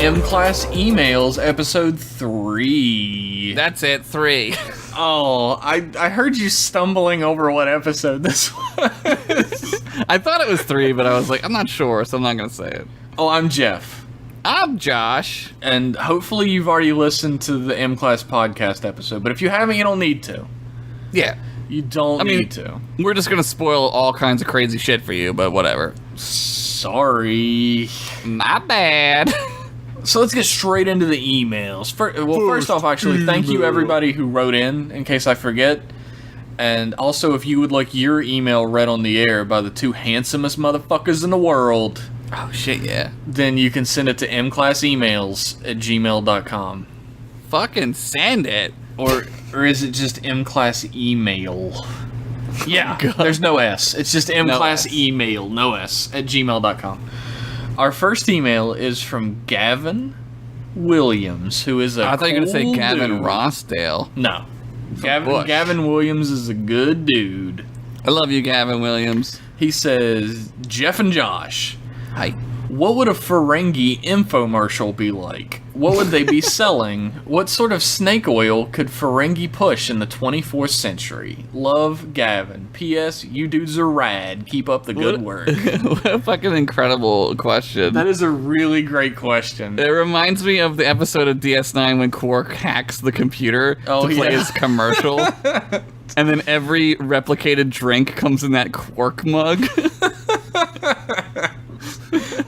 M-Class Emails, episode 3. That's it, 3. Oh, I heard you stumbling over what episode this was. I thought it was 3, but I was like, I'm not sure, so I'm not going to say it. Oh, I'm Jeff. I'm Josh. And hopefully you've already listened to the M-Class podcast episode, but if you haven't, you don't need to. Yeah. You don't need to. We're just going to spoil all kinds of crazy shit for you, but whatever. Sorry. My bad. So let's get straight into the emails. First off, actually, thank you everybody who wrote in case I forget. And also, if you would like your email read on the air by the two handsomest motherfuckers in the world, Oh, shit, yeah. then you can send it to mclassemails@gmail.com. Fucking send it. Or is it just mclassemail? Yeah, God. there's no S. It's just mclassemail, S. no S, at gmail.com. Our first email is from Gavin Williams, who is a I thought you were going to say cool Gavin dude. Rossdale. No. Bush. Gavin Williams is a good dude. I love you, Gavin Williams. He says, Jeff and Josh, Hi. what would a Ferengi infomercial be like? What would they be selling? What sort of snake oil could Ferengi push in the 24th century? Love, Gavin. P.S. You dudes are rad. Keep up the good work. What a fucking incredible question. That is a really great question. It reminds me of the episode of DS9 when Quark hacks the computer to play his commercial. And then every replicated drink comes in that Quark mug.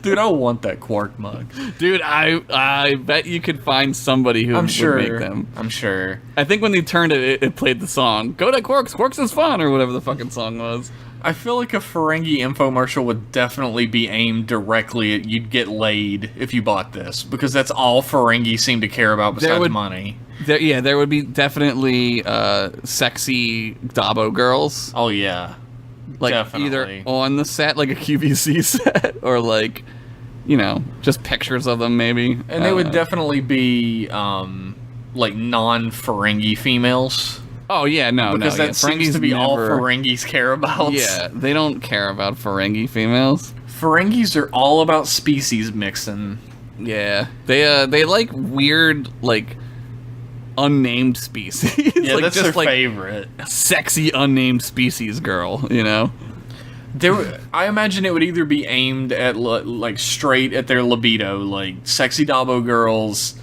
Dude, I want that Quark mug. Dude, I bet you could find somebody who would make them. I'm sure. I think when they turned it, it played the song, Go to Quark's, Quark's is fun, or whatever the fucking song was. I feel like a Ferengi infomercial would definitely be aimed directly at you'd get laid if you bought this, because that's all Ferengi seem to care about besides money. There would be definitely sexy Dabo girls. Oh, yeah. Like, definitely. either on the set, like a QVC set, or like, you know, just pictures of them maybe. And they would definitely be, like, non-Ferengi females. Oh, yeah, Because that seems to be all never... Ferengis care about. Yeah, they don't care about Ferengi females. Ferengis are all about species mixing. Yeah, they like weird, like, unnamed species. Yeah, like, that's just their like favorite. sexy unnamed species girl, you know? I imagine it would either be aimed at, like, straight at their libido, like, sexy Dabo girls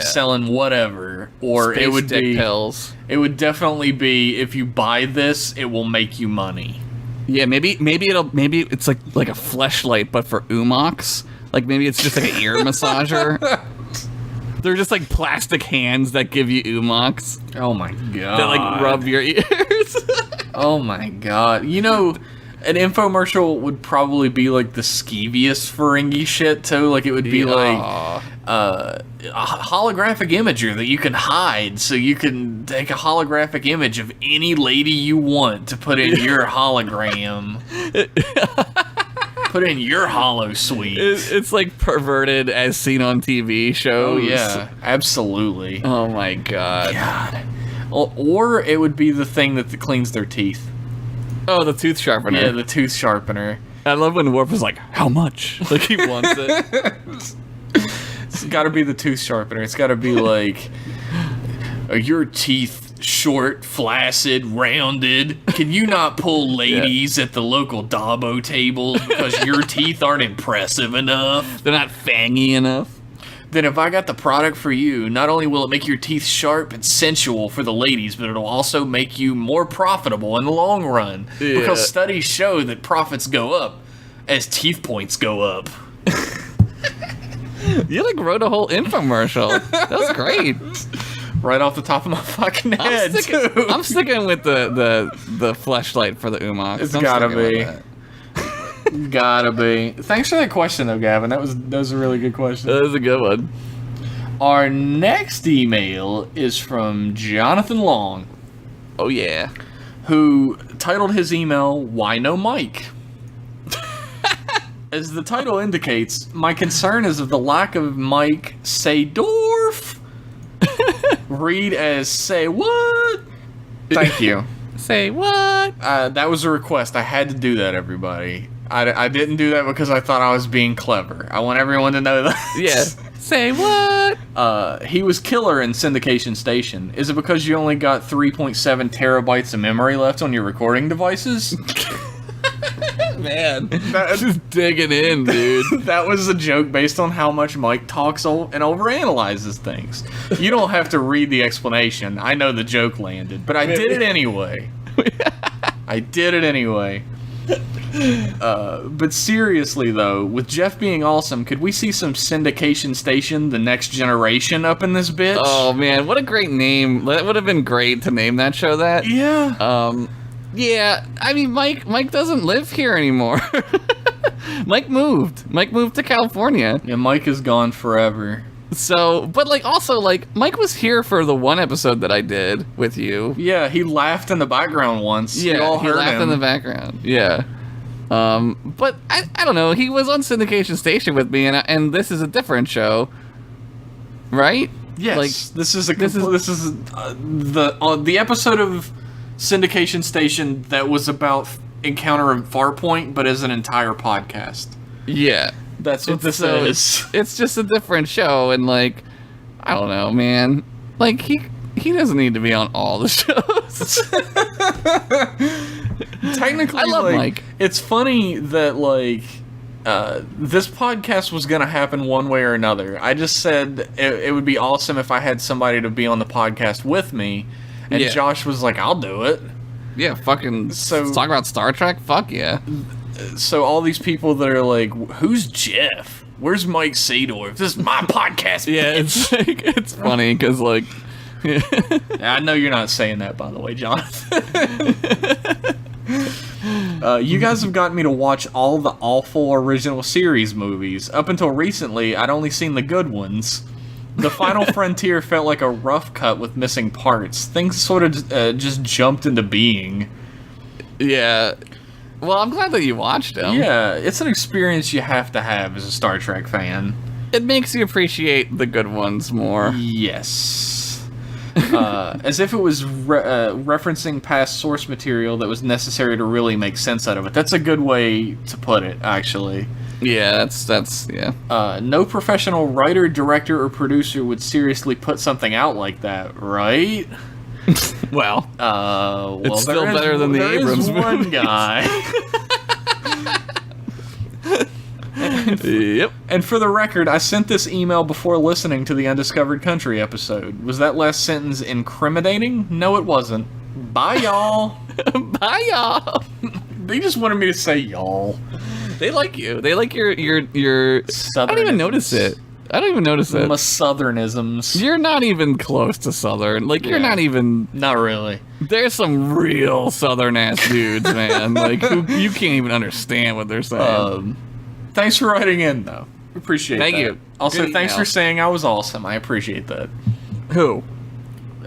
selling whatever, or Space it would dick be pills. It would definitely be, if you buy this, it will make you money. Yeah, maybe it's like a fleshlight, but for Umox. Like, maybe it's just like an ear massager. They're just like plastic hands that give you Umox. Oh my god. That like rub your ears. Oh my god. You know, an infomercial would probably be like the skeeviest Ferengi shit too. Like, it would be like a holographic imager that you can hide, so you can take a holographic image of any lady you want to put in your hologram. Put in your holo suite. It's like perverted as seen on TV shows. Oh yeah, absolutely. Oh my god. Or it would be the thing that cleans their teeth. Oh, the tooth sharpener. Yeah, the tooth sharpener. I love when Worf is like, how much? Like, he wants it. It's gotta be the tooth sharpener. It's gotta be like, are your teeth short, flaccid, rounded? Can you not pull ladies at the local Dabo tables because your teeth aren't impressive enough? They're not fangy enough. Then if I got the product for you, not only will it make your teeth sharp and sensual for the ladies, but it'll also make you more profitable in the long run. Yeah. Because studies show that profits go up as teeth points go up. You like wrote a whole infomercial. That was great. Right off the top of my fucking head, I'm sticking with the fleshlight for the Umox. It's gotta be. Gotta be. Thanks for that question, though, Gavin. That was a really good question. That was a good one. Our next email is from Jonathan Long. Oh, yeah. Who titled his email, Why No Mike? As the title indicates, my concern is of the lack of Mike Seydorf. Read as say what? Thank you. Say what? That was a request. I had to do that, everybody. I didn't do that because I thought I was being clever. I want everyone to know that. Yeah. Say what? He was killer in Syndication Station. Is it because you only got 3.7 terabytes of memory left on your recording devices? Man, just digging in, dude. That was a joke based on how much Mike talks and overanalyzes things. You don't have to read the explanation. I know the joke landed, but I did it anyway. I did it anyway. But seriously, though, with Jeff being awesome, could we see some Syndication Station, The Next Generation, up in this bitch? Oh, man, what a great name. That would have been great to name that show that. Yeah. Yeah, I mean, Mike doesn't live here anymore. Mike moved to California. Yeah, Mike is gone forever. So, but like also like Mike was here for the one episode that I did with you. Yeah, he laughed in the background once. Yeah, we all he heard laughed him. in the background. Yeah. But I don't know. He was on Syndication Station with me, and this is a different show, right? Yes, Like, this is the episode of Syndication Station that was about Encounter of Farpoint, but as an entire podcast. Yeah. That's what this is. It's just a different show, and like, I don't know, man. Like he doesn't need to be on all the shows. Technically, I love Mike. It's funny that like this podcast was gonna happen one way or another. I just said it would be awesome if I had somebody to be on the podcast with me, and Yeah. Josh was like, "I'll do it." Yeah, fucking. So- Let's talk about Star Trek. Fuck yeah. So all these people that are like, "Who's Jeff? Where's Mike Seedorf? This is my podcast." Yeah, it's like, it's funny because like. I know you're not saying that, by the way, Jonathan. You guys have gotten me to watch all the awful original series movies. Up until recently, I'd only seen the good ones. The Final Frontier felt like a rough cut with missing parts. Things sort of just jumped into being. Yeah. Well, I'm glad that you watched them. Yeah, it's an experience you have to have as a Star Trek fan. It makes you appreciate the good ones more. Yes. As if it was referencing past source material that was necessary to really make sense out of it. That's a good way to put it, actually. Yeah, that's yeah. No professional writer, director, or producer would seriously put something out like that, right? Well, Well, it's still better than the there Abrams is one movie. guy. Yep. And for the record, I sent this email before listening to the Undiscovered Country episode. Was that last sentence incriminating? No, it wasn't. Bye, y'all. Bye, y'all. They just wanted me to say y'all. They like you. They like your. I don't even notice it. I don't even notice it. My southernisms. You're not even close to Southern. Like, you're Yeah. not even. Not really. There's some real Southern ass dudes, man. Like, who you can't even understand what they're saying. Thanks for writing in, though. Appreciate Thank that. you. Also, Good thanks email. for saying I was awesome. I appreciate that. Who?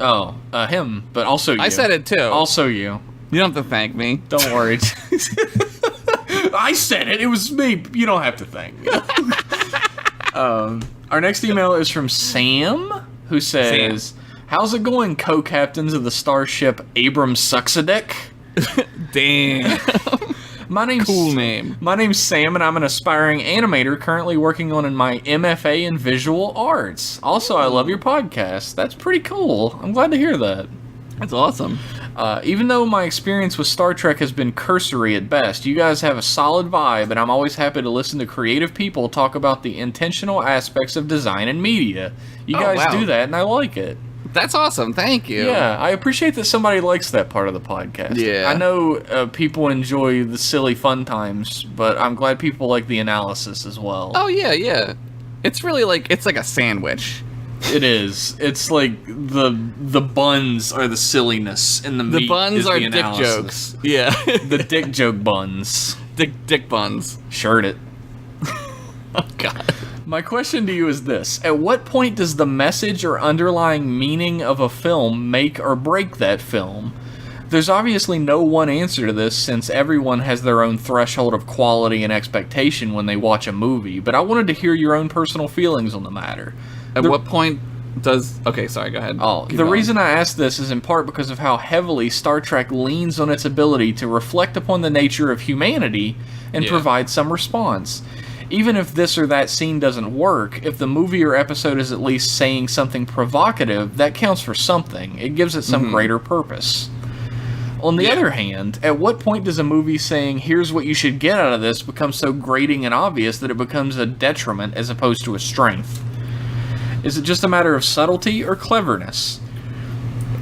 Oh, him, but also you. I said it too. Also you. You don't have to thank me. Don't worry. I said it. It was me. You don't have to thank me. Our next email is from Sam, who says, "How's it going, co-captains of the starship Abram Suxadick? Damn. My name's Cool name. My name's Sam, and I'm an aspiring animator currently working on my MFA in visual arts. Also, I love your podcast. That's pretty cool. I'm glad to hear that. That's awesome. Even though my experience with Star Trek has been cursory at best, you guys have a solid vibe, and I'm always happy to listen to creative people talk about the intentional aspects of design and media. You Oh, guys wow. do that, and I like it. That's awesome. Thank you. Yeah, I appreciate that somebody likes that part of the podcast. Yeah. I know people enjoy the silly fun times, but I'm glad people like the analysis as well. Oh yeah, yeah. It's really like it's like a sandwich. It is. It's like the buns are the silliness, and the The meat buns is are the dick analysis. jokes. Yeah. The dick joke buns. dick buns. Shirt it. Oh god. My question to you is this. At what point does the message or underlying meaning of a film make or break that film? There's obviously no one answer to this since everyone has their own threshold of quality and expectation when they watch a movie, but I wanted to hear your own personal feelings on the matter. At what point does Okay, sorry, go ahead. Oh, Keep the going. reason I ask this is in part because of how heavily Star Trek leans on its ability to reflect upon the nature of humanity and Yeah. provide some response. even if this or that scene doesn't work, if the movie or episode is at least saying something provocative, that counts for something. It gives it some greater purpose. On the other hand, at what point does a movie saying, here's what you should get out of this, become so grating and obvious that it becomes a detriment as opposed to a strength? Is it just a matter of subtlety or cleverness?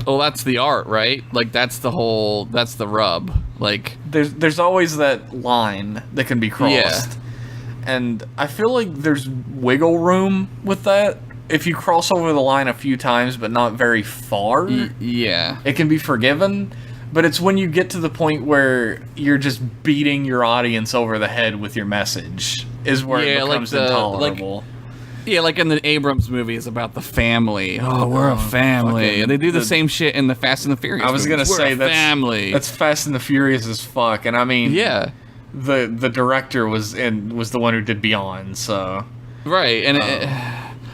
Well, that's the art, right? Like, that's the rub. Like, there's always that line that can be crossed. Yeah. And I feel like there's wiggle room with that. If you cross over the line a few times, but not very far, yeah, it can be forgiven. But it's when you get to the point where you're just beating your audience over the head with your message is where it becomes intolerable. Like in the Abrams movies about the family. Oh, we're a family. And they do the same shit in the Fast and the Furious I was going to say family. That's Fast and the Furious as fuck. And I mean, yeah, the director was the one who did Beyond, so. Right. And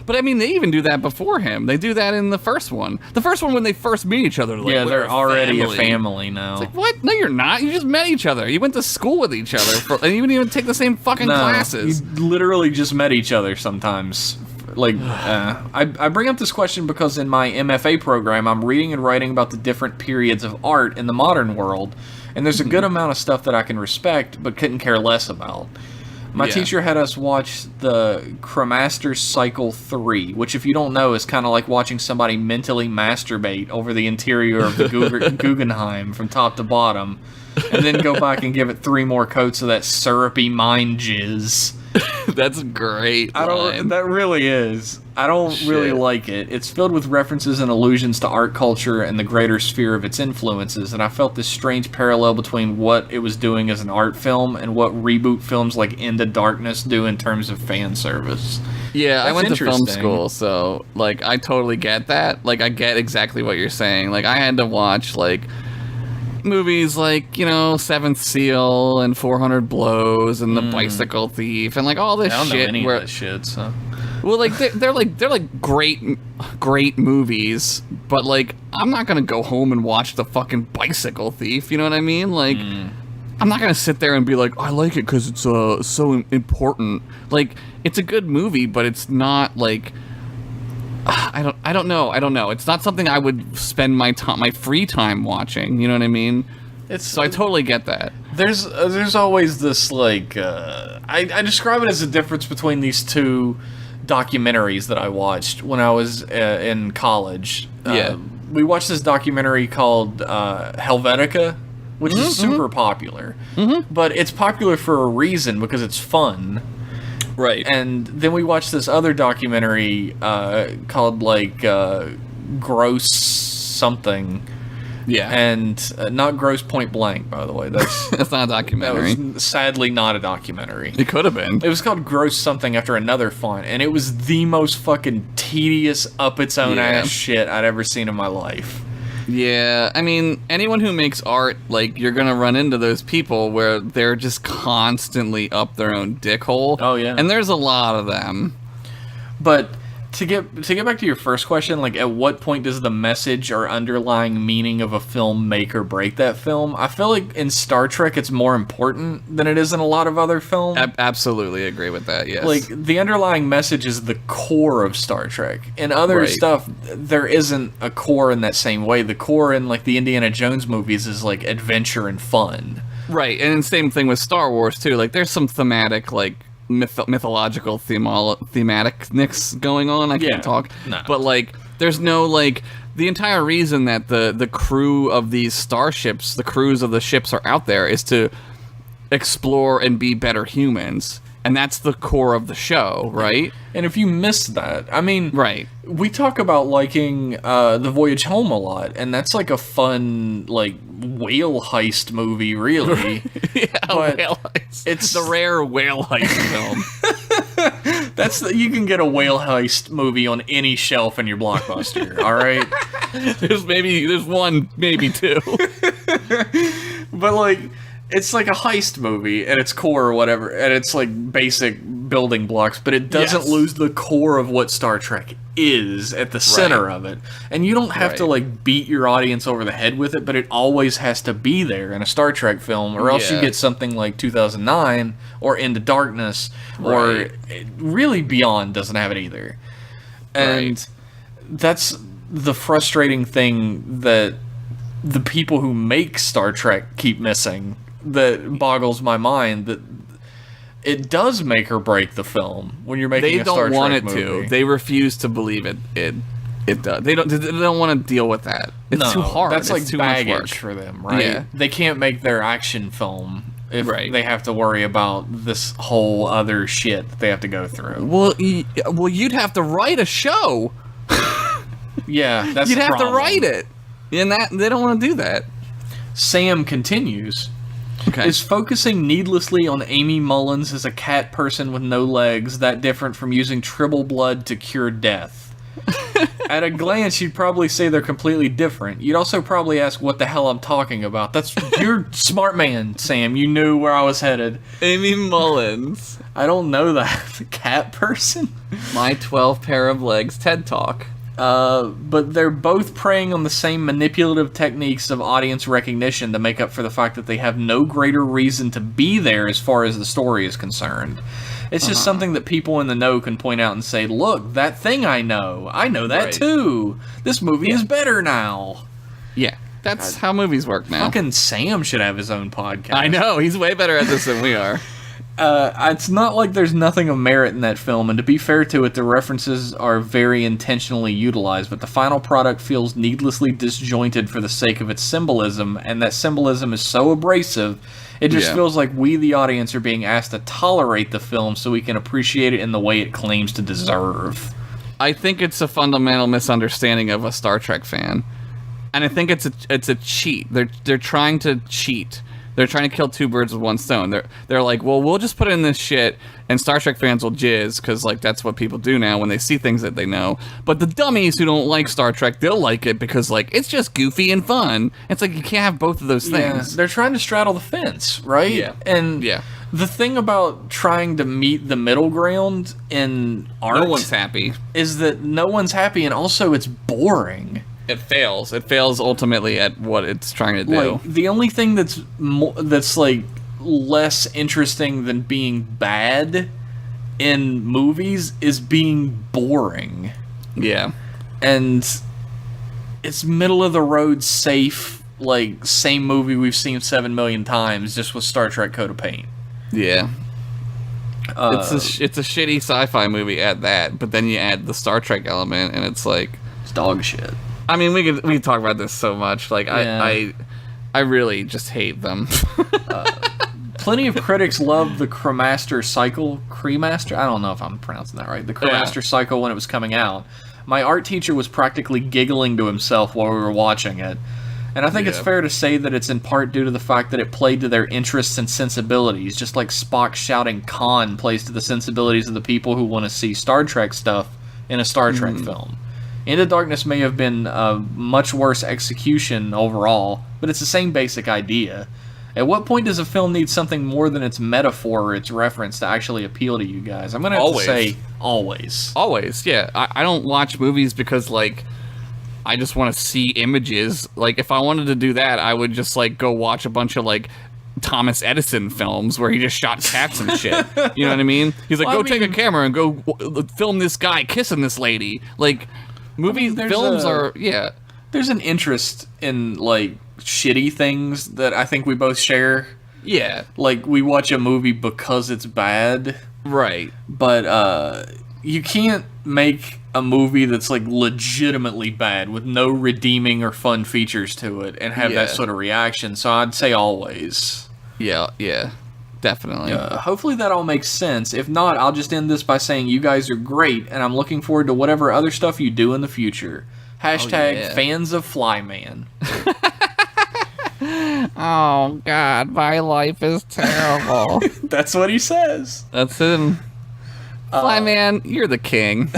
but I mean, they even do that before him. They do that in the first one. The first one when they first meet each other. Like, they're already a family now. It's like, what? No, you're not. You just met each other. You went to school with each other. And you didn't even take the same fucking classes. You literally just met each other sometimes. Like, I bring up this question because in my MFA program, I'm reading and writing about the different periods of art in the modern world. And there's a good amount of stuff that I can respect, but couldn't care less about. My teacher had us watch the Cremaster Cycle 3, which, if you don't know, is kind of like watching somebody mentally masturbate over the interior of the Guggenheim from top to bottom, and then go back and give it 3 more coats of that syrupy mind jizz. That's great. That really is. I don't really like it. It's filled with references and allusions to art culture and the greater sphere of its influences, and I felt this strange parallel between what it was doing as an art film and what reboot films like Into Darkness do in terms of fan service. Yeah, I went to film school, so, like, I totally get that. Like, I get exactly what you're saying. Like, I had to watch, like, movies like, you know, Seventh Seal and 400 Blows and The Bicycle Thief and like all this shit. I don't know any of that shit, so. Well, like they're like great movies, but like I'm not gonna go home and watch The fucking Bicycle Thief. You know what I mean? Like I'm not gonna sit there and be like, I like it because it's so important. Like it's a good movie, but it's not like. I don't know. It's not something I would spend my free time watching. You know what I mean? So I totally get that. There's always this like I describe it as a difference between these two documentaries that I watched when I was in college. We watched this documentary called Helvetica, which is super popular, but it's popular for a reason because it's fun. Right. And then we watched this other documentary called, like, Gross Something. Yeah. And not Gross Point Blank, by the way. That's not a documentary. That was sadly not a documentary. It could have been. It was called Gross Something after another font, and it was the most fucking tedious, up-its-own-ass shit I'd ever seen in my life. Yeah, I mean, anyone who makes art, like, you're gonna run into those people where they're just constantly up their own dickhole. Oh, yeah. And there's a lot of them. But to get back to your first question, like, at what point does the message or underlying meaning of a film make or break that film? I feel like in Star Trek it's more important than it is in a lot of other films. Absolutely agree with that, yes. Like, the underlying message is the core of Star Trek. In other stuff, there isn't a core in that same way. The core in, like, the Indiana Jones movies is, like, adventure and fun. Right, and same thing with Star Wars, too. Like, there's some thematic, like, mythological thematicness going on. I can't talk. No. But, like, there's no, like, the entire reason that the crew of these starships, the crews of the ships are out there is to explore and be better humans. And that's the core of the show, right? And if you miss that, I mean, we talk about liking The Voyage Home a lot, and that's like a fun, like, whale heist movie, really. Whale heist. It's the rare whale heist film. You can get a whale heist movie on any shelf in your Blockbuster, all right? There's one, maybe two. But, like, it's like a heist movie at its core or whatever, and it's like basic building blocks, but it doesn't lose the core of what Star Trek is at the center of it. And you don't have to like beat your audience over the head with it, but it always has to be there in a Star Trek film, or else you get something like 2009 or Into Darkness, or really Beyond doesn't have it either. And that's the frustrating thing that the people who make Star Trek keep missing, that boggles my mind, that it does make or break the film when you're making a Star Trek movie. They don't want it to. They refuse to believe it does. They don't want to deal with that. It's too hard. That's like too baggage much work for them, right? Yeah. They can't make their action film if they have to worry about this whole other shit that they have to go through. Well, you'd have to write a show. Yeah, that's you'd the have problem. to write it, and they don't want to do that. Sam continues. Okay. Is focusing needlessly on Amy Mullins as a cat person with no legs that different from using tribble blood to cure death? At a glance, you'd probably say they're completely different. You'd also probably ask what the hell I'm talking about. You're smart man, Sam. You knew where I was headed. Amy Mullins. I don't know that. Cat person? My 12 pair of legs TED Talk. But they're both preying on the same manipulative techniques of audience recognition to make up for the fact that they have no greater reason to be there as far as the story is concerned. It's just something that people in the know can point out and say, look, that thing I know that too. This movie is better now. Yeah, that's how movies work now. Fucking Sam should have his own podcast. I know, he's way better at this than we are. It's not like there's nothing of merit in that film, and to be fair to it, the references are very intentionally utilized, but the final product feels needlessly disjointed for the sake of its symbolism, and that symbolism is so abrasive, it just feels like we, the audience, are being asked to tolerate the film so we can appreciate it in the way it claims to deserve. I think it's a fundamental misunderstanding of a Star Trek fan, and I think it's a cheat. They're trying to cheat. They're trying to kill two birds with one stone. They're like, well, we'll just put in this shit, and Star Trek fans will jizz, because like that's what people do now when they see things that they know. But the dummies who don't like Star Trek, they'll like it because like it's just goofy and fun. It's like you can't have both of those things. They're trying to straddle the fence, right? Yeah. And the thing about trying to meet the middle ground in art, no one's happy, is that no one's happy, and also it's boring. It fails. It fails ultimately at what it's trying to do. Like, the only thing that's like less interesting than being bad in movies is being boring. Yeah. And it's middle of the road safe, like same movie we've seen 7 million times, just with Star Trek coat of paint. Yeah. It's a shitty sci-fi movie at that, but then you add the Star Trek element, and it's like it's dog shit. I mean, we could talk about this so much. Like, I really just hate them. Plenty of critics loved the Cremaster cycle. Cremaster? I don't know if I'm pronouncing that right. The Cremaster cycle when it was coming out. My art teacher was practically giggling to himself while we were watching it. And I think it's fair to say that it's in part due to the fact that it played to their interests and sensibilities, just like Spock shouting Khan plays to the sensibilities of the people who want to see Star Trek stuff in a Star Trek film. Into Darkness may have been a much worse execution overall, but it's the same basic idea. At what point does a film need something more than its metaphor or its reference to actually appeal to you guys? I'm going to have to say always. Always, yeah. I don't watch movies because, like, I just want to see images. Like, if I wanted to do that, I would just, like, go watch a bunch of, like, Thomas Edison films where he just shot cats and shit. You know what I mean? He's like, take a camera and go film this guy kissing this lady. Like... films are there's an interest in like shitty things that I think we both share. Yeah, like we watch a movie because it's bad, right? But you can't make a movie that's like legitimately bad with no redeeming or fun features to it and have that sort of reaction. So I'd say always. Yeah. Definitely. Hopefully that all makes sense. If not, I'll just end this by saying you guys are great, and I'm looking forward to whatever other stuff you do in the future. Hashtag fans of Flyman. Oh, God, my life is terrible. That's what he says. That's him. Flyman, you're the king.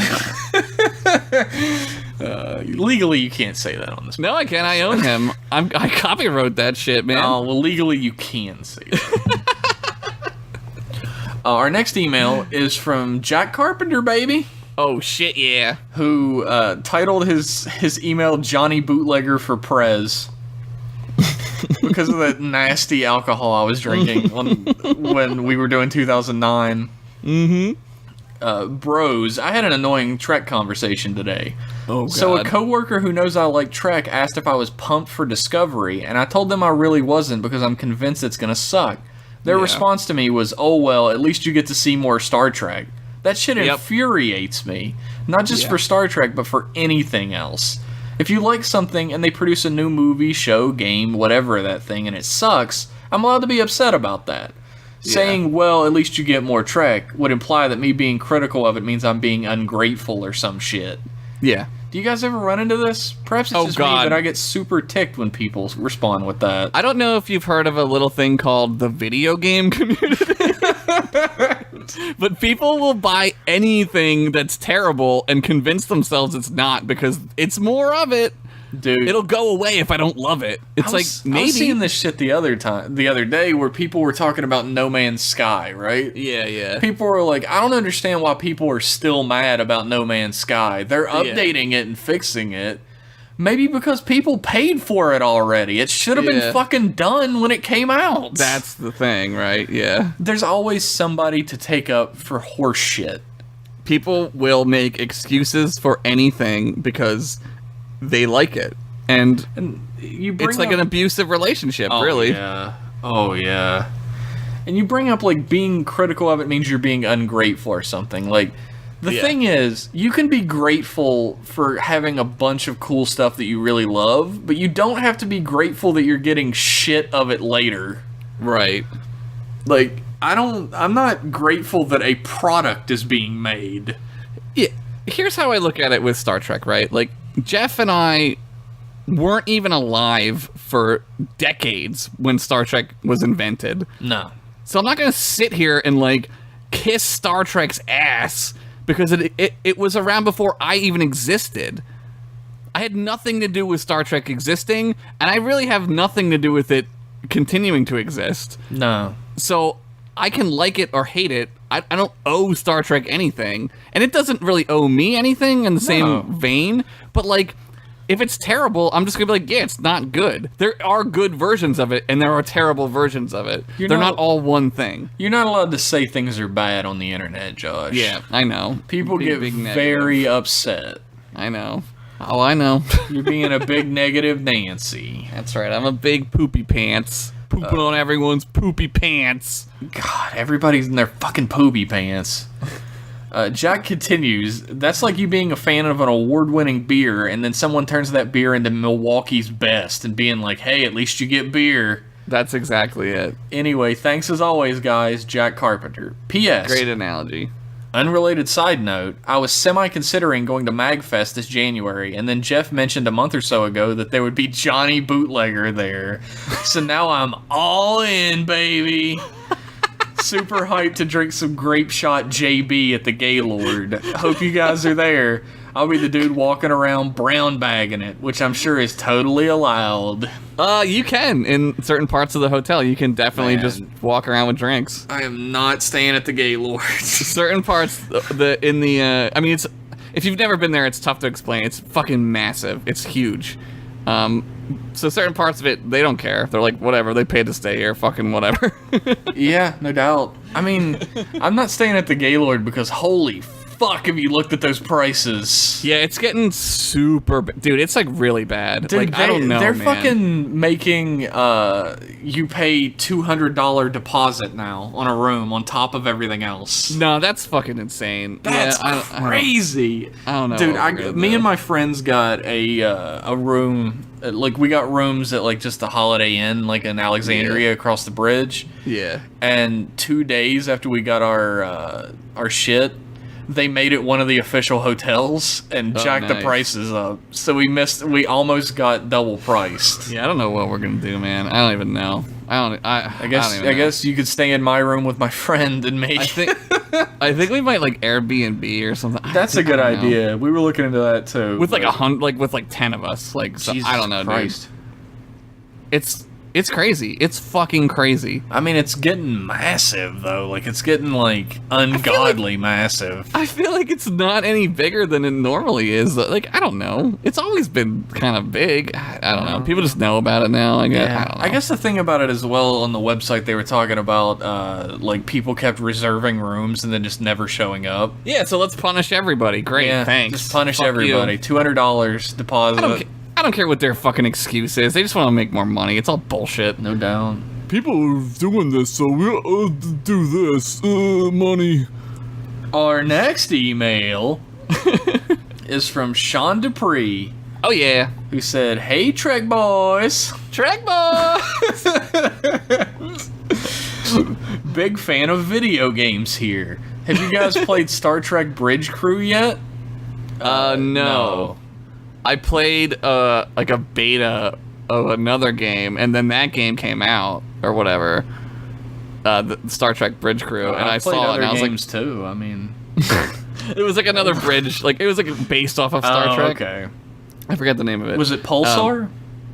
Legally, you can't say that on this. No, I can't. I own him. I copywrote that shit, man. Oh, well, legally, you can say that. Our next email is from Jack Carpenter, baby. Oh, shit, yeah. Who titled his email Johnny Bootlegger for Prez. because of that nasty alcohol I was drinking when we were doing 2009. Bros, I had an annoying Trek conversation today. Oh, God. So a coworker who knows I like Trek asked if I was pumped for Discovery, and I told them I really wasn't because I'm convinced it's gonna suck. Their response to me was, "Oh well, at least you get to see more Star Trek." That shit infuriates me. Not just for Star Trek, but for anything else. If you like something and they produce a new movie, show, game, whatever that thing, and it sucks, I'm allowed to be upset about that. Saying, well, at least you get more Trek, would imply that me being critical of it means I'm being ungrateful or some shit. Yeah. Do you guys ever run into this? Perhaps it's just me, but I get super ticked when people respond with that. I don't know if you've heard of a little thing called the video game community. But people will buy anything that's terrible and convince themselves it's not because it's more of it. Dude, it'll go away if I don't love it. It's maybe I was seeing this shit the other day where people were talking about No Man's Sky, right? Yeah. People were like, I don't understand why people are still mad about No Man's Sky. They're updating it and fixing it. Maybe because people paid for it already. It should have been fucking done when it came out. That's the thing, right? Yeah. There's always somebody to take up for horse shit. People will make excuses for anything because they like it. And it's like an abusive relationship, really. Oh, yeah. And you bring up, like, being critical of it means you're being ungrateful or something. Like, the thing is, you can be grateful for having a bunch of cool stuff that you really love, but you don't have to be grateful that you're getting shit of it later. Right. Like, I'm not grateful that a product is being made. Yeah. Here's how I look at it with Star Trek, right? Like, Jeff and I weren't even alive for decades when Star Trek was invented. No. So I'm not going to sit here and, like, kiss Star Trek's ass because it was around before I even existed. I had nothing to do with Star Trek existing, and I really have nothing to do with it continuing to exist. No. So I can like it or hate it. I don't owe Star Trek anything, and it doesn't really owe me anything in the same vein, but, like, if it's terrible, I'm just gonna be like, yeah, it's not good. There are good versions of it, and there are terrible versions of it. They're not all one thing. You're not allowed to say things are bad on the internet, Josh. Yeah, I know. People get very upset. I know. Oh, I know. You're being a big negative Nancy. That's right. I'm a big poopy pants. Pooping on everyone's poopy pants. God, everybody's in their fucking poopy pants. Jack continues, that's like you being a fan of an award-winning beer, and then someone turns that beer into Milwaukee's best, and being like, hey, at least you get beer. That's exactly it. Anyway, thanks as always, guys. Jack Carpenter. P.S. Great analogy. Unrelated side note, I was semi-considering going to MagFest this January, and then Jeff mentioned a month or so ago that there would be Johnny Bootlegger there. So now I'm all in, baby. Super hyped to drink some Grape Shot JB at the Gaylord. Hope you guys are there. I'll be the dude walking around brown bagging it, which I'm sure is totally allowed. You can in certain parts of the hotel. You can definitely just walk around with drinks. I am not staying at the Gaylord. Certain parts, I mean, it's if you've never been there, it's tough to explain. It's fucking massive. It's huge. So certain parts of it, they don't care. They're like, whatever, they paid to stay here, fucking whatever. Yeah, no doubt. I mean, I'm not staying at the Gaylord because holy fuck have you looked at those prices. Yeah, it's getting super dude, it's like really bad. Dude, like, I don't know, they're man. fucking making you pay $200 deposit now on a room on top of everything else. No, that's fucking insane. That's crazy. I don't know. Dude, me and my friends got a room. Like, we got rooms at, like, just the Holiday Inn, like, in Alexandria across the bridge. Yeah. And 2 days after we got our shit, they made it one of the official hotels and jacked the prices up. So we almost got double priced. Yeah, I don't know what we're gonna do, man. I don't even know. I guess you could stay in my room with my friend and me. I think we might like Airbnb or something. That's a good idea. We were looking into that too. With like 10 of us. Like, so, I don't know, Christ. dude. It's crazy. It's fucking crazy. I mean, it's getting massive, though. Like, it's getting, like, ungodly massive. I feel like it's not any bigger than it normally is. Like, I don't know. It's always been kind of big. I don't know. People just know about it now, I guess. Yeah. I don't know. I guess the thing about it as well, on the website, they were talking about, like, people kept reserving rooms and then just never showing up. Yeah, so let's punish everybody. Great, Yeah, thanks. just punish Fuck everybody. you. $200 deposit. I don't care what their fucking excuse is. They just want to make more money. It's all bullshit. No doubt. People are doing this, so we'll do this. Money. Our next email is from Sean Dupree, Oh, yeah. who said, "Hey, Trek boys. Trek boys! Big fan of video games here. Have you guys played Star Trek Bridge Crew yet?" No. I played, like a beta of another game, and then that game came out, or whatever. The Star Trek Bridge Crew, and I played saw it, other and I was games too. I mean, like, it was like another bridge, like, it was like based off of Star Trek. Okay. I forget the name of it. Was it Pulsar?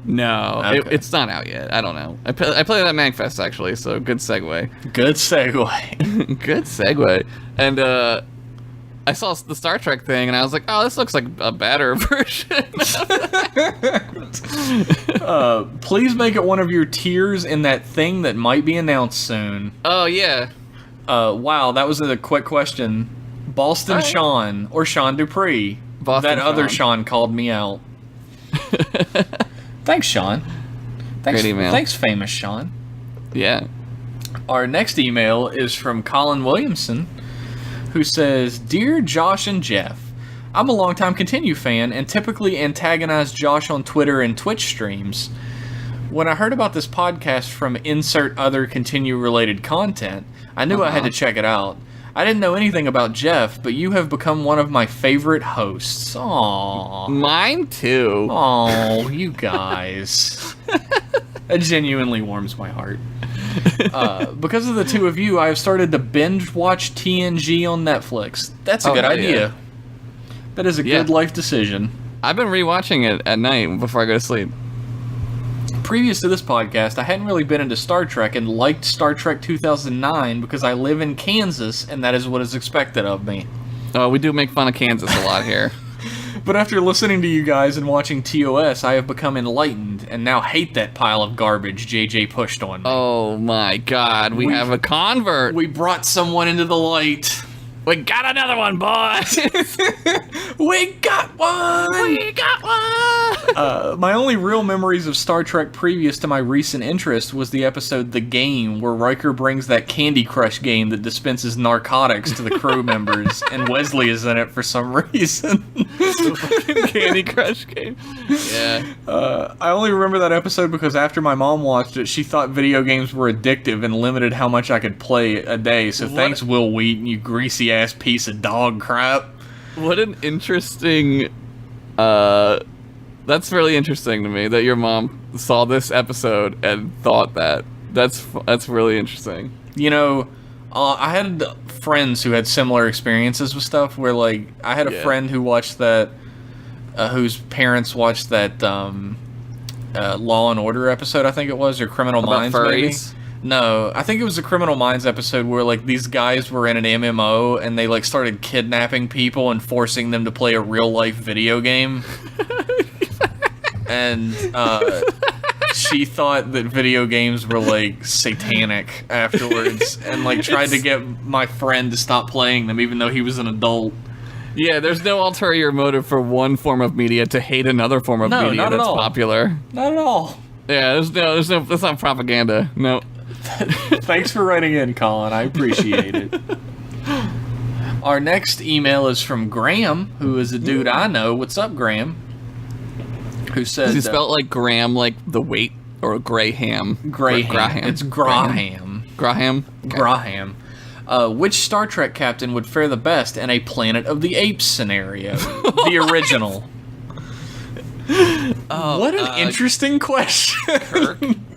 No, Okay. it's not out yet. I don't know. I played it at MagFest, actually, so good segue. Good segue. Good segue. And, I saw the Star Trek thing, and I was like, oh, this looks like a better version. Please make it one of your tiers in that thing that might be announced soon. Oh, yeah. Wow, that was a quick question. Boston Alright. Sean or Sean Dupree. Boston that other Sean. Sean called me out. Thanks, Sean. Thanks, Great email. Thanks, famous Sean. Yeah. Our next email is from Colin Williamson, who says, "Dear Josh and Jeff, I'm a longtime Continue fan and typically antagonize Josh on Twitter and Twitch streams. When I heard about this podcast from insert other Continue-related content, I knew I had to check it out. I didn't know anything about Jeff, but you have become one of my favorite hosts. Aww. Mine, too. Oh, you guys. That genuinely warms my heart. Because of the two of you, I have started to binge watch TNG on Netflix. That's a good hell idea. yeah. That is a Yeah. good life decision. I've been rewatching it at night before I go to sleep. Previous to this podcast, I hadn't really been into Star Trek and liked Star Trek 2009 because I live in Kansas and that is what is expected of me. Oh, we do make fun of Kansas a lot here. But after listening to you guys and watching TOS, I have become enlightened and now hate that pile of garbage JJ pushed on me. Oh my god, we have a convert. We brought someone into the light. We got another one, boys. We got one! We got one. My only real memories of Star Trek previous to my recent interest was the episode The Game, where Riker brings that Candy Crush game that dispenses narcotics to the crew members, and Wesley is in it for some reason. Candy Crush game. Yeah. I only remember that episode because after my mom watched it, she thought video games were addictive and limited how much I could play a day, so thanks, Will Wheaton, you greasy-ass piece of dog crap. What an interesting. That's really interesting to me that your mom saw this episode and thought that. That's really interesting. You know, I had friends who had similar experiences with stuff where, like, I had a friend who watched that, whose parents watched that Law and Order episode, I think it was, or Criminal Minds, maybe? Furries? No, I think it was a Criminal Minds episode where, like, these guys were in an MMO and they, like, started kidnapping people and forcing them to play a real-life video game. And, she thought that video games were, like, satanic afterwards and, like, tried to get my friend to stop playing them even though he was an adult. Yeah, there's no ulterior motive for one form of media to hate another form of No, media not at that's all. popular. Not at all. Yeah, there's no, that's not propaganda. No. Thanks for writing in, Colin. I appreciate it. Our next email is from Graham, who is a dude I know. What's up, Graham? Who said... Does he spell it like Graham, like the weight, or Graham? Graham. Graham. It's Graham. Graham? Okay. Graham. Which Star Trek captain would fare the best in a Planet of the Apes scenario? The original. What an interesting question.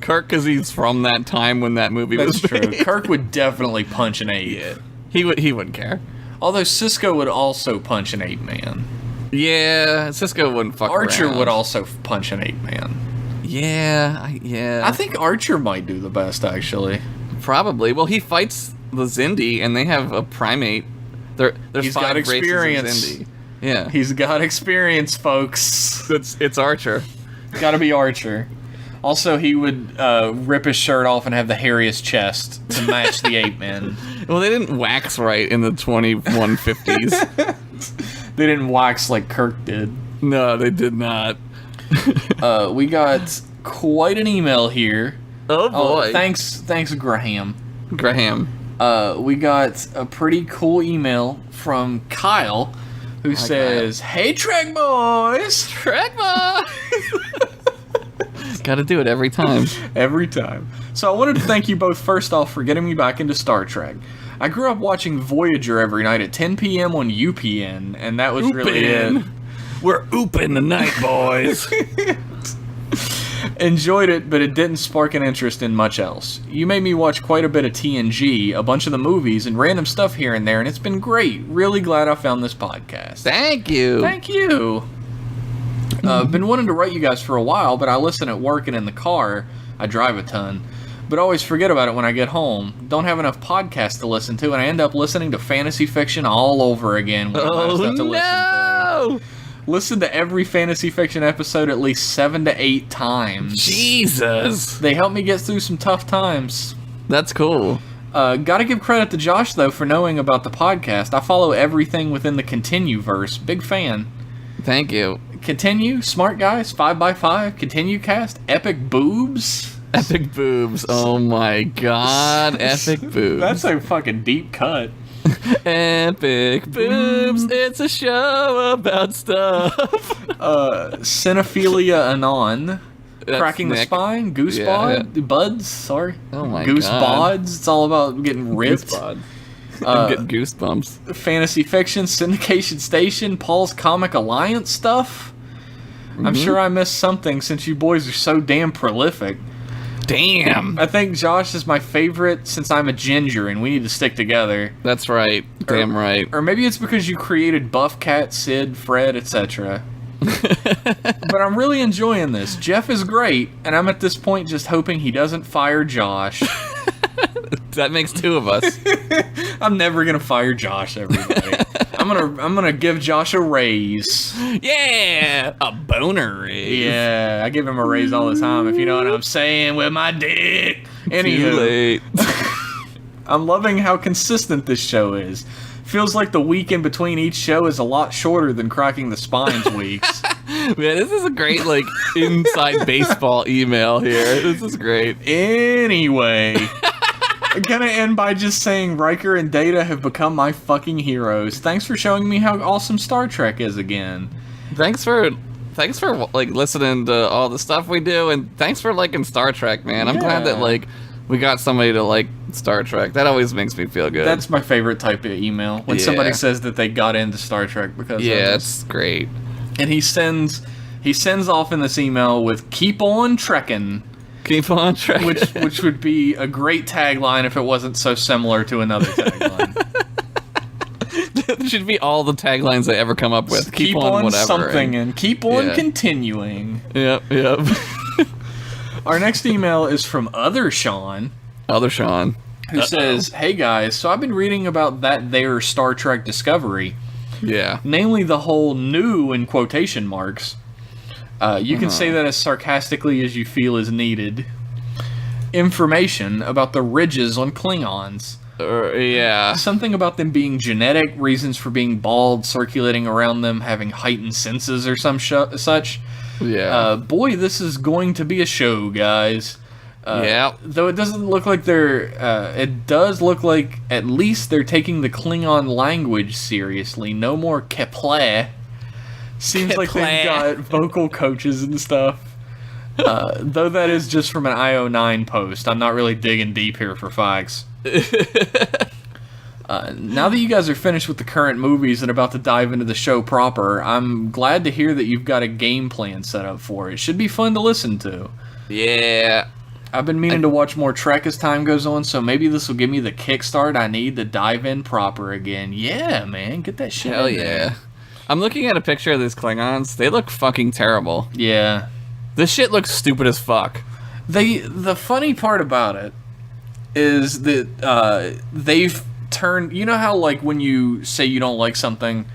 Kirk, because he's from that time when that movie That's was true. made. Kirk would definitely punch an ape. Yeah. He wouldn't care. Although Cisco would also punch an ape man. Yeah, Cisco wouldn't fuck Archer around. would also punch an ape man. Yeah. I think Archer might do the best, actually. Probably. Well, he fights the Xindi, and they have a primate. There's He's 5 got races of experience. Xindi. Yeah. He's got experience, folks. It's Archer. Gotta be Archer. Also, he would rip his shirt off and have the hairiest chest to match the ape man. Well, they didn't wax right in the 2150s. They didn't wax like Kirk did. No, they did not. We got quite an email here. Oh boy. Thanks, Graham. Graham. We got a pretty cool email from Kyle, who says, "Hey, Trek boys, Trek boys." Gotta do it every time. Every time. So I wanted to thank you both first off for getting me back into Star Trek. I grew up watching Voyager every night at 10 p.m. on UPN, and that was really it. We're ooping tonight, boys. Enjoyed it, but it didn't spark an interest in much else. You made me watch quite a bit of TNG, a bunch of the movies, and random stuff here and there, and it's been great. Really glad I found this podcast. Thank you. Thank you. I've been wanting to write you guys for a while, but I listen at work and in the car. I drive a ton, but always forget about it when I get home. Don't have enough podcasts to listen to, and I end up listening to fantasy fiction all over again. When Oh, no! Listen to every fantasy fiction episode at least 7 to 8 times. Jesus. They help me get through some tough times. That's cool. Gotta give credit to Josh, though, for knowing about the podcast. I follow everything within the Continue-verse. Big fan. Thank you. Continue, Smart Guys, 5x5, Continue Cast, Epic Boobs. Epic boobs. Oh my god. Epic boobs. That's a fucking deep cut. Epic boobs. It's a show about stuff. Cinephilia Anon. That's Cracking the Nick. Spine, Goose Buds, sorry. Oh my Goose god. Bods, it's all about getting ripped. I'm getting goosebumps. Fantasy Fiction, Syndication Station, Paul's Comic Alliance stuff. I'm sure I missed something since you boys are so damn prolific. Damn. I think Josh is my favorite since I'm a ginger and we need to stick together. That's right. Damn right. Or maybe it's because you created Buff Cat, Sid, Fred, etc. But I'm really enjoying this. Jeff is great, and I'm at this point just hoping he doesn't fire Josh. That makes 2 of us. I'm never gonna fire Josh, everybody. I'm gonna give Josh a raise. Yeah, a boner raise. Yeah, I give him a raise all the time, if you know what I'm saying, with my dick. Too Anywho, late. I'm loving how consistent this show is. Feels like the week in between each show is a lot shorter than Cracking the Spine's weeks. Man, this is a great, like, inside baseball email here. This is great. Anyway, I'm gonna end by just saying Riker and Data have become my fucking heroes. Thanks for showing me how awesome Star Trek is again. Thanks for like listening to all the stuff we do, and thanks for liking Star Trek, man. I'm glad that like we got somebody to like Star Trek. That always makes me feel good. That's my favorite type of email, when somebody says that they got into Star Trek because of this. It's great. And he sends off in this email with "Keep on trekking," Keep on trekking. which would be a great tagline if it wasn't so similar to another tagline. It should be all the taglines I ever come up with. Keep on whatever. something and keep on continuing. Yep. Our next email is from Other Sean, Other Sean, who says, "Hey guys, so I've been reading about that there Star Trek Discovery, yeah. namely the whole new in quotation marks. You can say that as sarcastically as you feel is needed. Information about the ridges on Klingons. Yeah. Something about them being genetic, reasons for being bald, circulating around them, having heightened senses or some such. Yeah. Boy, this is going to be a show, guys. Yeah. Though it doesn't look like they're... it does look like at least they're taking the Klingon language seriously. No more Kepler. Seems like they've got vocal coaches and stuff. Though that is just from an IO9 post. I'm not really digging deep here for facts. Now that you guys are finished with the current movies and about to dive into the show proper, I'm glad to hear that you've got a game plan set up for it. Should be fun to listen to. Yeah. I've been meaning to watch more Trek as time goes on, so maybe this will give me the kickstart I need to dive in proper again. Yeah, man, get that shit Hell in yeah. there. I'm looking at a picture of these Klingons. They look fucking terrible. Yeah. This shit looks stupid as fuck. The funny part about it is that they've turned. You know how like when you say you don't like something,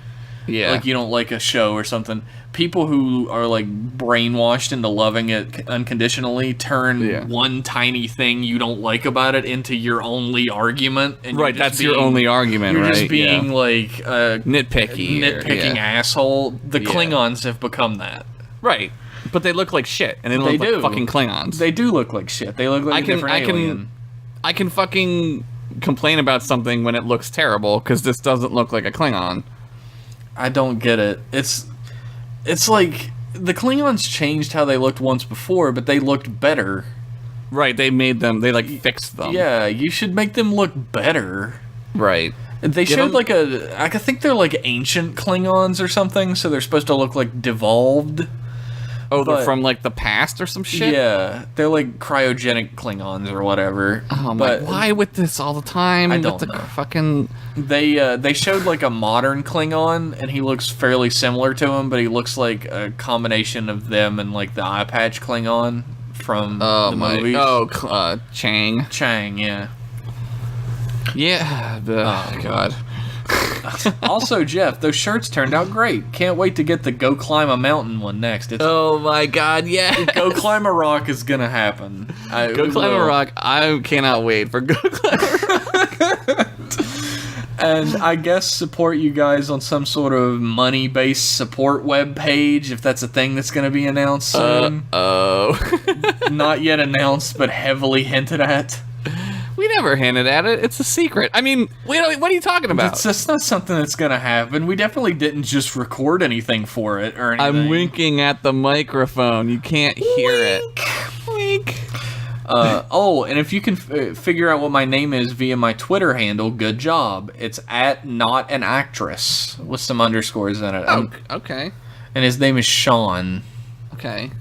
like you don't like a show or something, people who are like brainwashed into loving it unconditionally turn one tiny thing you don't like about it into your only argument. And right, that's your only argument. You're right? just being like nitpicking asshole. The Klingons have become that. Right. But they look like shit, and they look like fucking Klingons. They do look like shit. They look like a different alien. I can fucking complain about something when it looks terrible, because this doesn't look like a Klingon. I don't get it. It's like the Klingons changed how they looked once before, but they looked better. Right, they fixed them. Yeah, you should make them look better. Right. They showed I think they're like ancient Klingons or something, so they're supposed to look like devolved. Oh, they're from like the past or some shit? Yeah, they're like cryogenic Klingons or whatever. Oh my! Why with this all the time? I don't know. Fucking. They showed like a modern Klingon, and he looks fairly similar to him, but he looks like a combination of them and like the eye patch Klingon from the movies. Oh, Chang. Chang, yeah. Yeah. God. Also, Jeff, those shirts turned out great. Can't wait to get the Go Climb a Mountain one next. Oh my god, yeah. Go Climb a Rock is gonna happen. Go Climb a Rock. I cannot wait for Go Climb a Rock. And I guess support you guys on some sort of money-based support web page, if that's a thing that's going to be announced soon. Not yet announced, but heavily hinted at. We never hinted at it. It's a secret. I mean, what are you talking about? It's just not something that's going to happen. We definitely didn't just record anything for it or anything. I'm winking at the microphone. You can't hear it. Wink. And if you can figure out what my name is via my Twitter handle, good job. It's @NotAnActress with some underscores in it. Oh, okay. And his name is Sean. Okay.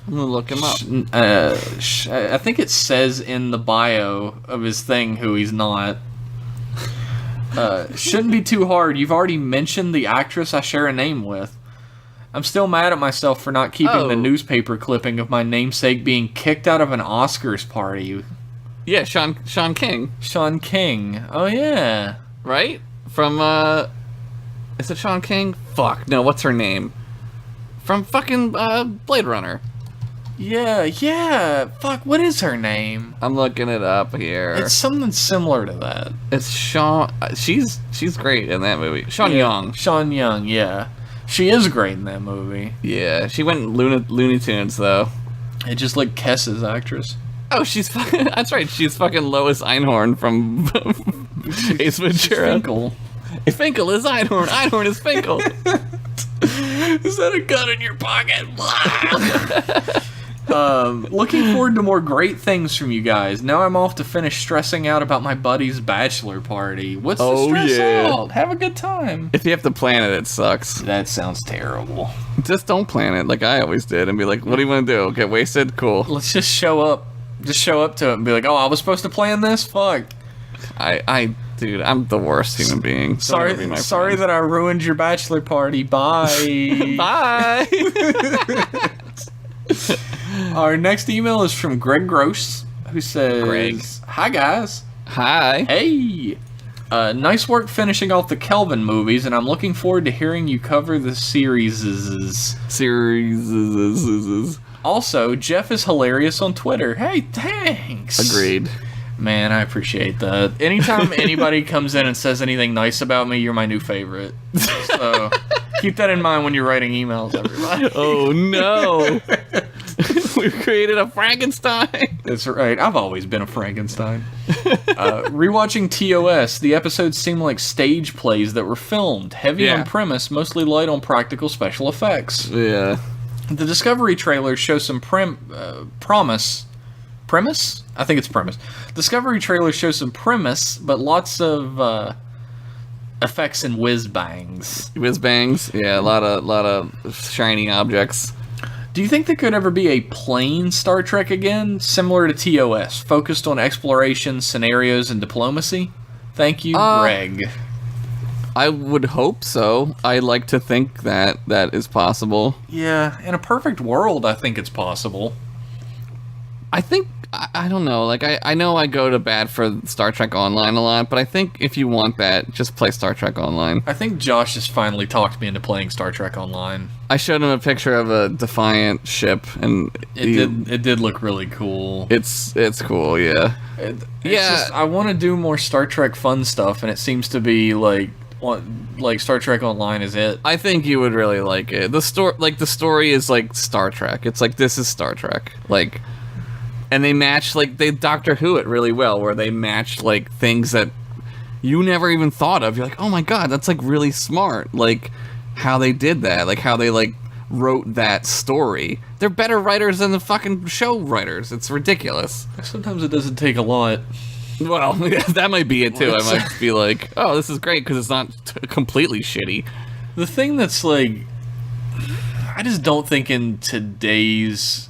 I'm gonna look him up. I think it says in the bio of his thing who he's not. Shouldn't be too hard. You've already mentioned the actress I share a name with. I'm still mad at myself for not keeping the newspaper clipping of my namesake being kicked out of an Oscars party. Yeah, Sean King. Sean King. Oh, yeah. Right? From, is it Sean King? Fuck, no, what's her name? From fucking, Blade Runner. Yeah. Fuck, what is her name? I'm looking it up here. It's something similar to that. It's Sean... She's great in that movie. Sean Young. Sean Young, yeah. She is great in that movie. Yeah, she went Looney Tunes, though. It's just like Kessa's actress. Oh, she's fucking... That's right, she's fucking Lois Einhorn from Ace Ventura. Finkel. Finkel is Einhorn. Einhorn is Finkel. Is that a gun in your pocket? Looking forward to more great things from you guys. Now I'm off to finish stressing out about my buddy's bachelor party. What's the stress out? Have a good time. If you have to plan it, it sucks. That sounds terrible. Just don't plan it like I always did and be like, what do you want to do? Get wasted? Cool. Let's just show up. Just show up to it and be like, oh, I was supposed to plan this? Fuck. Dude, I'm the worst human being. Sorry that I ruined your bachelor party. Bye. Bye. Our next email is from Greg Gross, who says, Greg. Hi, guys. Hi. Hey. Nice work finishing off the Kelvin movies, and I'm looking forward to hearing you cover the series. Also, Jeff is hilarious on Twitter. Hey, thanks. Agreed. Man, I appreciate that. Anytime anybody comes in and says anything nice about me, you're my new favorite. So keep that in mind when you're writing emails, everybody. Oh, no. We've created a Frankenstein. That's right. I've always been a Frankenstein. Rewatching TOS, the episodes seem like stage plays that were filmed. Heavy on premise, mostly light on practical special effects. Yeah. The Discovery trailer shows some promise. Premise? I think it's premise. Discovery trailer shows some premise, but lots of effects and whiz bangs. Whiz bangs? Yeah, a lot of shiny objects. Do you think there could ever be a plain Star Trek again, similar to TOS, focused on exploration, scenarios, and diplomacy? Thank you, Greg. I would hope so. I like to think that that is possible. Yeah, in a perfect world, I think it's possible. I think, I don't know, like, I know I go to bat for Star Trek Online a lot, but I think if you want that, just play Star Trek Online. I think Josh has finally talked me into playing Star Trek Online. I showed him a picture of a Defiant ship, and it did look really cool. It's cool, yeah. It's just, I want to do more Star Trek fun stuff, and it seems to be like Star Trek Online is it. I think you would really like it. The story is like Star Trek. It's like, this is Star Trek. Like, and they match, like, they Doctor Who it really well, where they match, like, things that you never even thought of. You're like, oh my god, that's, like, really smart. Like, how they did that. Like, how they, like, wrote that story. They're better writers than the fucking show writers. It's ridiculous. Sometimes it doesn't take a lot. Well, that might be it, too. I might be like, oh, this is great, because it's not completely shitty. The thing that's, like, I just don't think in today's,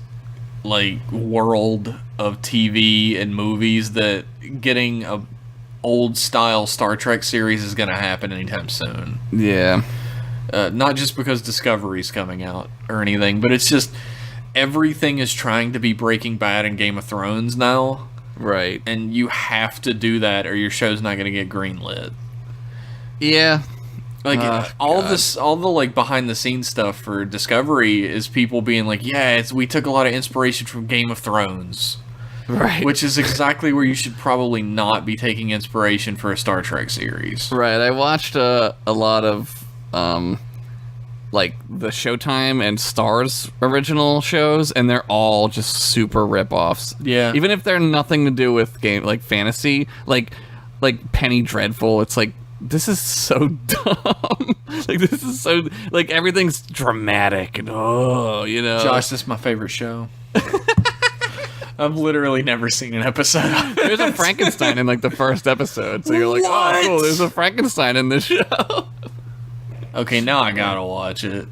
like, world of TV and movies that getting a old style Star Trek series is going to happen anytime soon. Yeah. Not just because Discovery's coming out or anything, but it's just everything is trying to be Breaking Bad and Game of Thrones now. Right. And you have to do that or your show's not going to get greenlit. Yeah. Like, all the, like, behind-the-scenes stuff for Discovery is people being like, yeah, we took a lot of inspiration from Game of Thrones. Right. Which is exactly where you should probably not be taking inspiration for a Star Trek series. Right. I watched a lot of, like, the Showtime and Starz original shows, and they're all just super rip-offs. Yeah. Even if they're nothing to do with like, fantasy, like Penny Dreadful, it's like, this is so dumb. Like, this is so, like, everything's dramatic and, you know. Josh, this is my favorite show. I've literally never seen an episode. There's a Frankenstein in, like, the first episode, so you're like, oh, cool, there's a Frankenstein in this show. Okay, now I gotta watch it.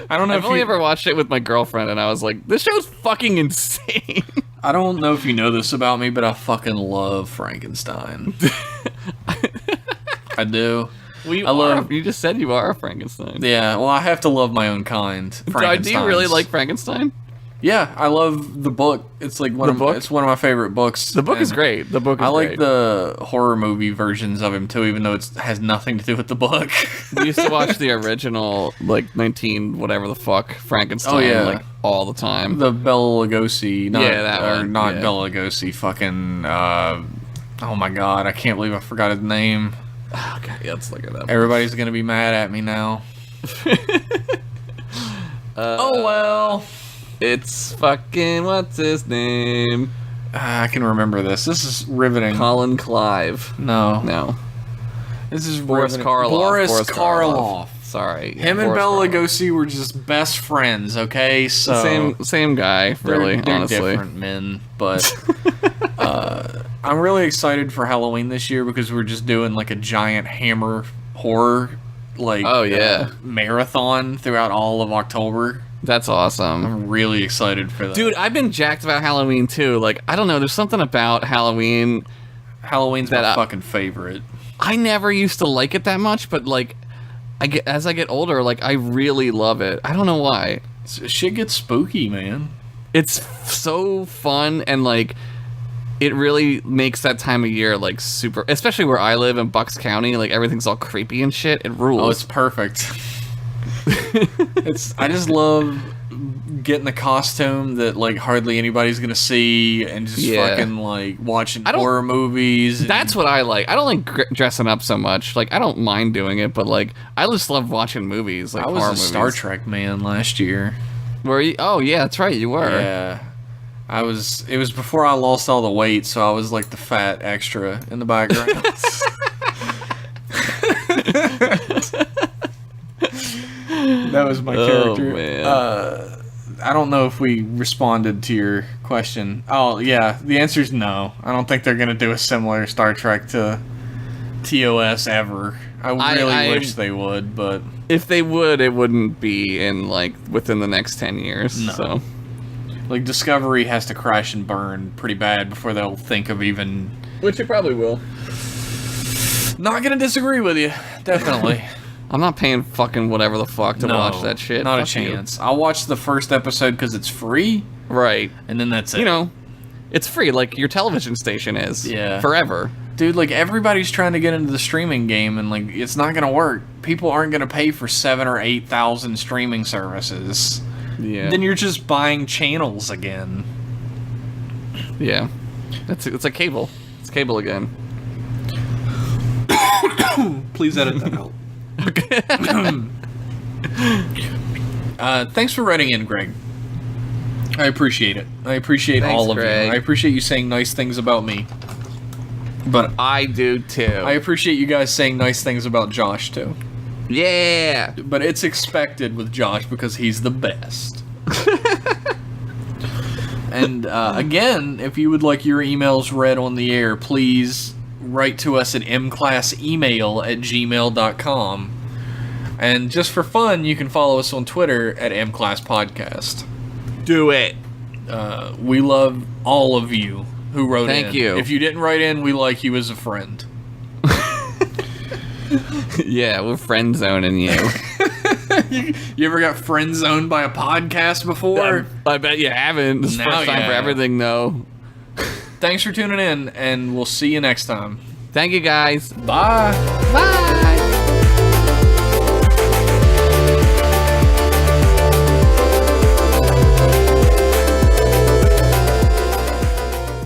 I don't know I've if only you ever watched it with my girlfriend, and I was like, this show's fucking insane. I don't know if you know this about me, but I fucking love Frankenstein. I do. You just said you are a Frankenstein. Yeah, well, I have to love my own kind. Do you really like Frankenstein? Yeah, I love the book. It's like it's one of my favorite books. The book is great. The book is I like great. the horror movie versions of him too, even though it has nothing to do with the book. We used to watch the original, like, 19 whatever the fuck Frankenstein, like, all the time. The Bela Lugosi, one. Not Bela Lugosi. Fucking, oh my god, I can't believe I forgot his name. Okay, yeah, let's look it up. Everybody's gonna be mad at me now. Oh well. It's fucking, what's his name? I can remember this. This is riveting. Colin Clive. No. This is Boris riveting. Karloff. Boris Karloff. Sorry. Him and Bela Lugosi were just best friends, okay? So Same guy, really, they're honestly. different men, but I'm really excited for Halloween this year because we're just doing like a giant Hammer horror marathon throughout all of October. That's awesome. I'm really excited for that. Dude, I've been jacked about Halloween too. Like, I don't know, there's something about Halloween. Halloween's my fucking favorite. I never used to like it that much, but like as I get older, like, I really love it. I don't know why. Shit gets spooky, man. It's so fun, and like, it really makes that time of year like super, especially where I live in Bucks County, like everything's all creepy and shit. It rules. Oh, it's perfect. I just love getting the costume that like hardly anybody's gonna see and just fucking like watching horror movies. That's what I like. I don't like dressing up so much. Like, I don't mind doing it, but like, I just love watching movies. Like, I was horror a Star Trek man last year. Were you? Oh yeah, that's right, you were. Yeah. It was before I lost all the weight, so I was like the fat extra in the background. That was my character. Man. I don't know if we responded to your question. Oh, yeah. The answer is no. I don't think they're going to do a similar Star Trek to TOS ever. I really wish they would, but... If they would, it wouldn't be in, like, within the next 10 years. No. So. Like, Discovery has to crash and burn pretty bad before they'll think of even... Which it probably will. Not gonna disagree with you. Definitely. I'm not paying fucking whatever the fuck to No, watch that shit. Not a Fuck you. chance. I'll watch the first episode because it's free, Right. and then that's it. You know, it's free like your television station is. Yeah. Forever. Dude, like, everybody's trying to get into the streaming game, and, like, it's not gonna work. People aren't gonna pay for 7,000 or 8,000 streaming services. Yeah. Then you're just buying channels again. Yeah. It's a cable. It's cable again. Please edit that out. Thanks for writing in, Greg. I appreciate it. I appreciate Thanks, all of Greg. you. I appreciate you saying nice things about me. But I do too. I appreciate you guys saying nice things about Josh, too. Yeah. But it's expected with Josh because he's the best. And again, if you would like your emails read on the air, please write to us at mclassemail@gmail.com. And just for fun, you can follow us on Twitter at mclasspodcast. Do it. We love all of you who wrote in. Thank you. If you didn't write in, we like you as a friend. Yeah, we're friend zoning you. You ever got friend zoned by a podcast before? I bet you haven't. This is the Now first time you for have. everything, though. Thanks for tuning in, and we'll see you next time. Thank you, guys. Bye. Bye.